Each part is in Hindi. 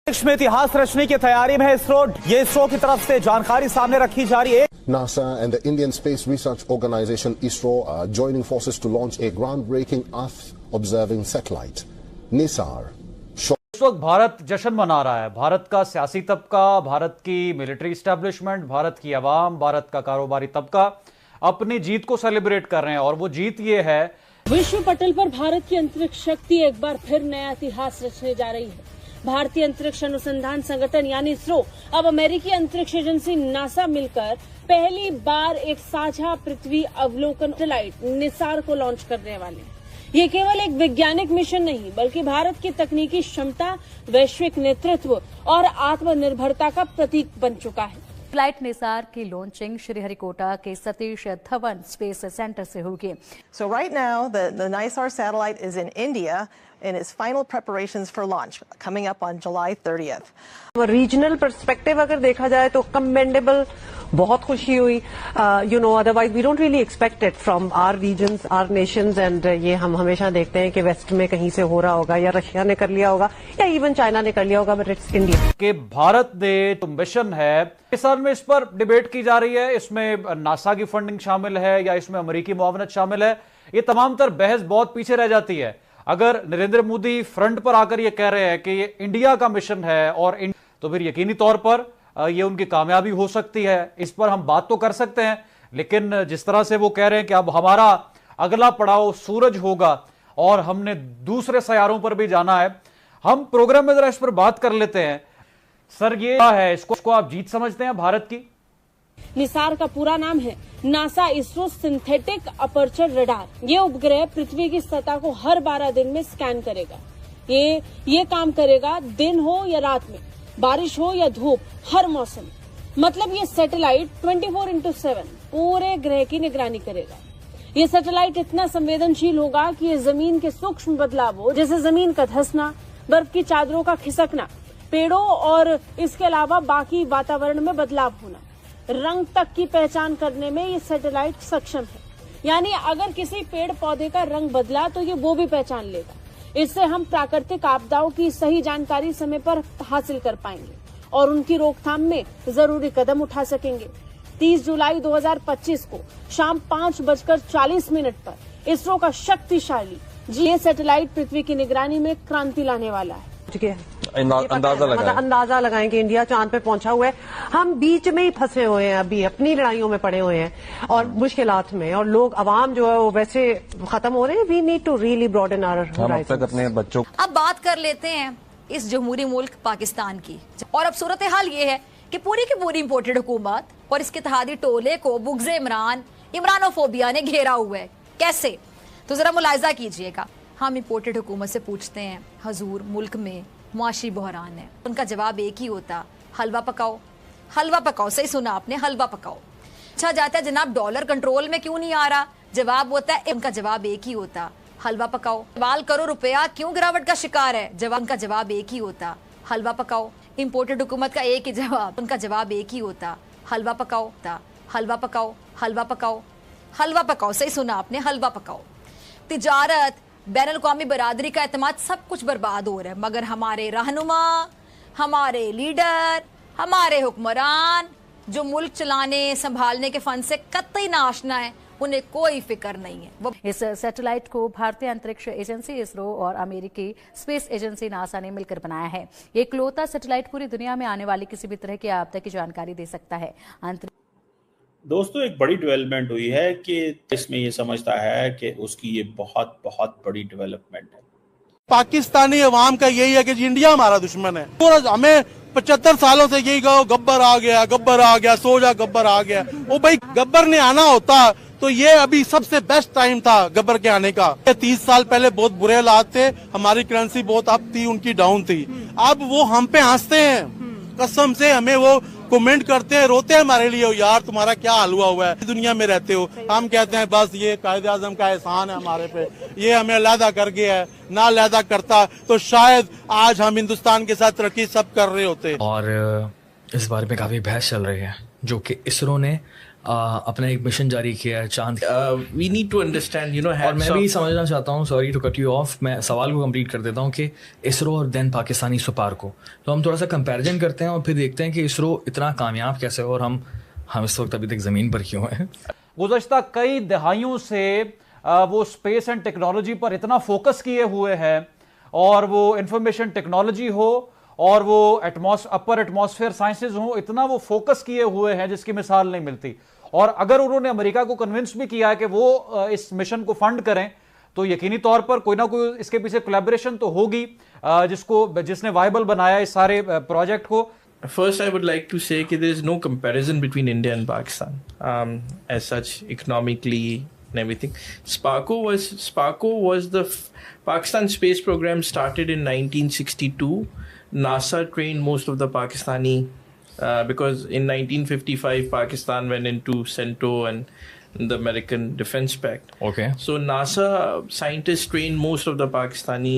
देश में इतिहास रचने की तैयारी में इसरो की तरफ से जानकारी सामने रखी जा रही है। NASA and the Indian Space Research Organization ISRO are joining forces to launch a groundbreaking Earth-observing satellite, NISAR. इस वक्त भारत जश्न मना रहा है। भारत का सियासी तबका, भारत की मिलिट्री एस्टेब्लिशमेंट, भारत की आवाम, भारत का कारोबारी तबका अपनी जीत को सेलिब्रेट कर रहे हैं और वो जीत ये है, विश्व पटल पर भारत की अंतरिक्ष शक्ति एक बार फिर नया इतिहास रचने जा रही है। भारतीय अंतरिक्ष अनुसंधान संगठन यानी इसरो अब अमेरिकी अंतरिक्ष एजेंसी नासा मिलकर पहली बार एक साझा पृथ्वी अवलोकन सैटेलाइट निसार को लॉन्च करने वाले हैं। ये केवल एक वैज्ञानिक मिशन नहीं बल्कि भारत की तकनीकी क्षमता, वैश्विक नेतृत्व और आत्मनिर्भरता का प्रतीक बन चुका है। फ्लाइट निसार की लॉन्चिंग श्रीहरिकोटा के सतीश धवन स्पेस सेंटर से होगी। So right now the NISAR satellite is in India in its final preparations for launch coming up on July 30th. Regional perspective अगर देखा जाए तो कमेंडेबल, बहुत खुशी हुई। Otherwise we don't really expect it from our regions, our nations, and ये हम हमेशा देखते हैं कि वेस्ट में कहीं से हो रहा होगा या रशिया ने कर लिया होगा या इवन चाइना ने कर लिया होगा, बट इट्स इंडिया। कि भारत ने जो मिशन है इस साल में इस पर डिबेट की जा रही है, इसमें नासा की फंडिंग शामिल है या इसमें अमेरिकी मुआवनत शामिल है, ये तमाम तर बहस बहुत पीछे रह जाती है। अगर नरेंद्र मोदी फ्रंट पर आकर ये कह रहे हैं कि ये इंडिया का मिशन है और तो फिर यकीनी तौर पर ये उनकी कामयाबी हो सकती है। इस पर हम बात तो कर सकते हैं, लेकिन जिस तरह से वो कह रहे हैं कि अब हमारा अगला पड़ाव सूरज होगा और हमने दूसरे सैयारों पर भी जाना है, हम प्रोग्राम में जरा इस पर बात कर लेते हैं। सर ये है, इसको आप जीत समझते हैं भारत की? निसार का पूरा नाम है NASA ISRO synthetic aperture radar. ये उपग्रह पृथ्वी की सतह को हर 12 दिन में स्कैन करेगा। ये काम करेगा दिन हो या रात में, बारिश हो या धूप, हर मौसम। मतलब ये सैटेलाइट 24/7 पूरे ग्रह की निगरानी करेगा। ये सैटेलाइट इतना संवेदनशील होगा कि ये जमीन के सूक्ष्म बदलावों जैसे जमीन का धंसना, बर्फ की चादरों का खिसकना, पेड़ों और इसके अलावा बाकी वातावरण में बदलाव होना, रंग तक की पहचान करने में ये सैटेलाइट सक्षम है। यानी अगर किसी पेड़ पौधे का रंग बदला तो ये वो भी पहचान लेगा। इससे हम प्राकृतिक आपदाओं की सही जानकारी समय पर हासिल कर पाएंगे और उनकी रोकथाम में जरूरी कदम उठा सकेंगे। 30 जुलाई 2025 को शाम 5:40 पर इसरो का शक्तिशाली ये सैटेलाइट पृथ्वी की निगरानी में क्रांति लाने वाला है। अंदाजा लगाएं कि इंडिया चांद पे पहुंचा हुआ है। हम बीच में ही फंसे हुए हैं, अभी अपनी लड़ाइयों में पड़े हुए हैं और मुश्किलात में, और लोग अवाम जो है वो वैसे खत्म हो रहे हैं। We need to really broaden our horizon. अपने बच्चों अब बात कर लेते हैं इस जमहूरी मुल्क पाकिस्तान की। और अब सूरत हाल ये है कि पूरी की पूरी इम्पोर्टेड हुकूमत और इसके इत्तेहादी टोले को बुग़्ज़ इमरानोफोबिया ने घेरा हुआ है। कैसे? तो जरा मुलाहिजा कीजिएगा। हम इम्पोर्टेड हुकूमत से पूछते हैं, हजूर मुल्क में मुआशी बहरान है। उनका जवाब एक ही होता, हलवा पकाओ। हलवा पकाओ, सही सुना आपने, हलवा पकाओ। पूछा जाता है जनाब डॉलर कंट्रोल में क्यों नहीं आ रहा, जवाब होता है, उनका जवाब एक ही होता, हलवा पकाओ। सवाल करो रुपया क्यों गिरावट का शिकार है, जवाब उनका जवाब एक ही होता, हलवा पकाओ। इम्पोर्टेड हुकूमत का एक ही जवाब, उनका जवाब एक ही होता, हलवा पकाओ। हलवा पकाओ, हलवा पकाओ, हलवा पकाओ, सही सुना आपने, हलवा पकाओ। तिजारत, बैनुल-अक़वामी बरादरी का एतमाद, सब कुछ बर्बाद हो रहा है, मगर हमारे रहनुमा, हमारे लीडर, हमारे हुक्मरान जो मुल्क चलाने संभालने के फन से कतई ना आशना है, उन्हें कोई फिक्र नहीं है। इस सैटेलाइट को भारतीय अंतरिक्ष एजेंसी इसरो और अमेरिकी स्पेस एजेंसी नासा ने मिलकर बनाया है। ये इकलौता सैटेलाइट पूरी दुनिया में आने वाली किसी भी तरह की आपदा की जानकारी दे सकता है। दोस्तों, एक बड़ी डेवलपमेंट हुई है कि इसमें ये समझता है कि उसकी ये बहुत बहुत बड़ी डेवलपमेंट है। पाकिस्तानी अवाम का यही है कि इंडिया हमारा दुश्मन है। पूरा हमें 75 सालों से यही कहो गब्बर आ गया, गब्बर आ गया, सो जा गब्बर आ गया। वो भाई गब्बर ने आना होता तो ये अभी सबसे बेस्ट टाइम था गब्बर के आने का। 30 साल पहले बहुत बुरे हालात थे, हमारी करेंसी बहुत अप थी, उनकी डाउन थी। अब वो हम पे हंसते हैं, कसम से हमें वो कमेंट करते हैं, रोते हैं हमारे लिए, यार तुम्हारा क्या हाल हुआ है, दुनिया में रहते हो। हम कहते हैं बस ये कायद-ए-आज़म का एहसान है हमारे पे, ये हमें अलहदा कर गया है, ना अलहदा करता तो शायद आज हम हिंदुस्तान के साथ तरक्की सब कर रहे होते। और इस बारे में काफी बहस चल रही है जो कि इसरो ने अपना एक मिशन जारी किया है चांद। वी नीड टू अंडरस्टैंड और मैं भी समझना चाहता हूँ, sorry to cut you off, मैं सवाल को कंप्लीट कर देता हूँ कि इसरो और देन पाकिस्तानी स्पार्को, तो हम थोड़ा सा कंपैरिजन करते हैं और फिर देखते हैं कि इसरो इतना कामयाब कैसे और हम इस वक्त अभी तक ज़मीन पर क्यों हैं। गुज़श्ता कई दहाइयों से वो स्पेस एंड टेक्नोलॉजी पर इतना फोकस किए हुए हैं, और वो इंफॉर्मेशन टेक्नोलॉजी हो और वो अपर एटमॉस्फेयर साइंसेज हो, इतना वो फोकस किए हुए हैं जिसकी मिसाल नहीं मिलती। और अगर उन्होंने अमेरिका को कन्विंस भी किया है कि वो इस मिशन को फंड करें, तो यकीनी तौर पर कोई ना कोई इसके पीछे कोलैबोरेशन तो होगी जिसने वायबल बनाया इस सारे प्रोजेक्ट को। First, I would like to say that there is no comparison between India and Pakistan, as such, economically and everything. Sparko was the Pakistan space program started in 1962. NASA trained most of the Pakistani because in 1955 Pakistan went into CENTO and the American Defense Pact. Okay. So NASA scientists trained most of the Pakistani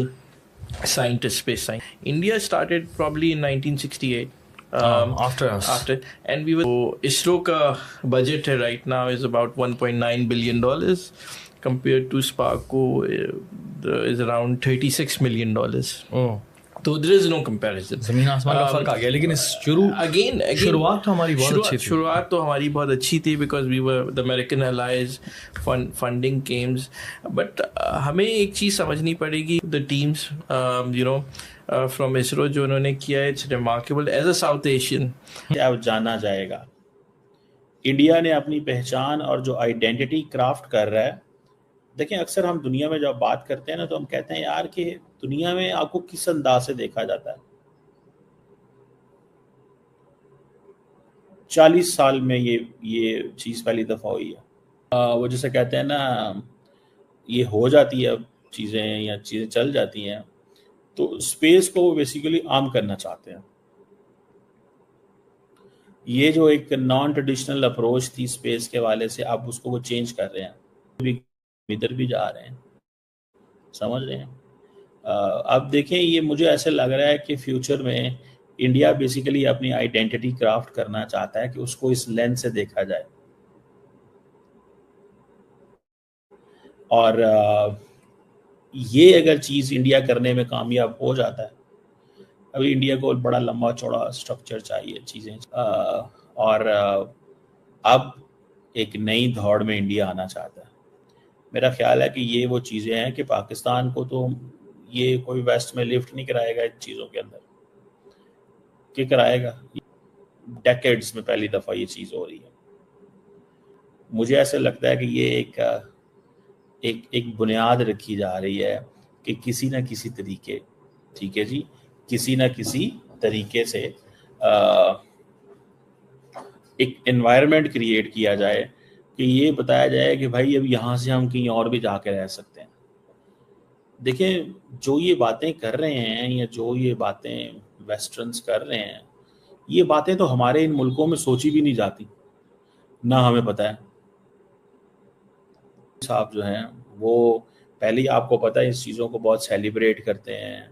scientists, space science. India started probably in 1968. After us. And we were, so ISRO ka budget hai right now is about $1.9 billion compared to Sparko is around $36 million. Oh. So there is no comparison. ज़मीन आसमान का फर्क आ गया, लेकिन इस शुरुआत तो हमारी बहुत अच्छी थी। शुरुआत तो हमारी बहुत अच्छी थी because we were the American allies, funding came, but हमें एक चीज़ समझनी पड़ेगी, the teams from ISRO जो उन्होंने किया है, it's remarkable as a South Asian. अब जाना जाएगा, इंडिया ने अपनी पहचान और जो आइडेंटिटी क्राफ्ट कर रहा है। देखें, अक्सर हम दुनिया में जब बात करते हैं ना, तो हम कहते हैं यार कि दुनिया में आपको किस अंदाज से देखा जाता है। 40 साल में ये चीज़ पहली दफ़ा हुई है। वो जैसे कहते हैं ना, ये हो जाती है चीज़ें या चीज़ें चल जाती हैं, तो स्पेस को वो बेसिकली आम करना चाहते हैं। ये जो एक नॉन ट्रेडिशनल अप्रोच थी स्पेस के वाले से, अब उसको वो चेंज कर रहे हैं, इधर भी जा रहे हैं, समझ रहे हैं। अब देखें, ये मुझे ऐसे लग रहा है कि फ्यूचर में इंडिया बेसिकली अपनी आइडेंटिटी क्राफ्ट करना चाहता है कि उसको इस लेंस से देखा जाए। और ये अगर चीज़ इंडिया करने में कामयाब हो जाता है, अभी इंडिया को बड़ा लंबा चौड़ा स्ट्रक्चर चाहिए चीज़ें, और अब एक नई दौड़ में इंडिया आना चाहता है। मेरा ख्याल है कि ये वो चीज़ें हैं कि पाकिस्तान को तो ये कोई वेस्ट में लिफ्ट नहीं कराएगा इन चीज़ों के अंदर, कि कराएगा। डेकेड्स में पहली दफ़ा ये चीज़ हो रही है। मुझे ऐसा लगता है कि ये एक बुनियाद रखी जा रही है कि किसी न किसी तरीके, ठीक है जी, किसी न किसी तरीके से एक एनवायरनमेंट क्रिएट किया जाए कि ये बताया जाए कि भाई अब यहाँ से हम कहीं और भी जाके रह सकते हैं। देखें, जो ये बातें कर रहे हैं या जो ये बातें वेस्टर्न्स कर रहे हैं, ये बातें तो हमारे इन मुल्कों में सोची भी नहीं जाती, ना हमें पता है। साहब जो हैं वो पहले ही आपको पता है इस चीज़ों को बहुत सेलिब्रेट करते हैं,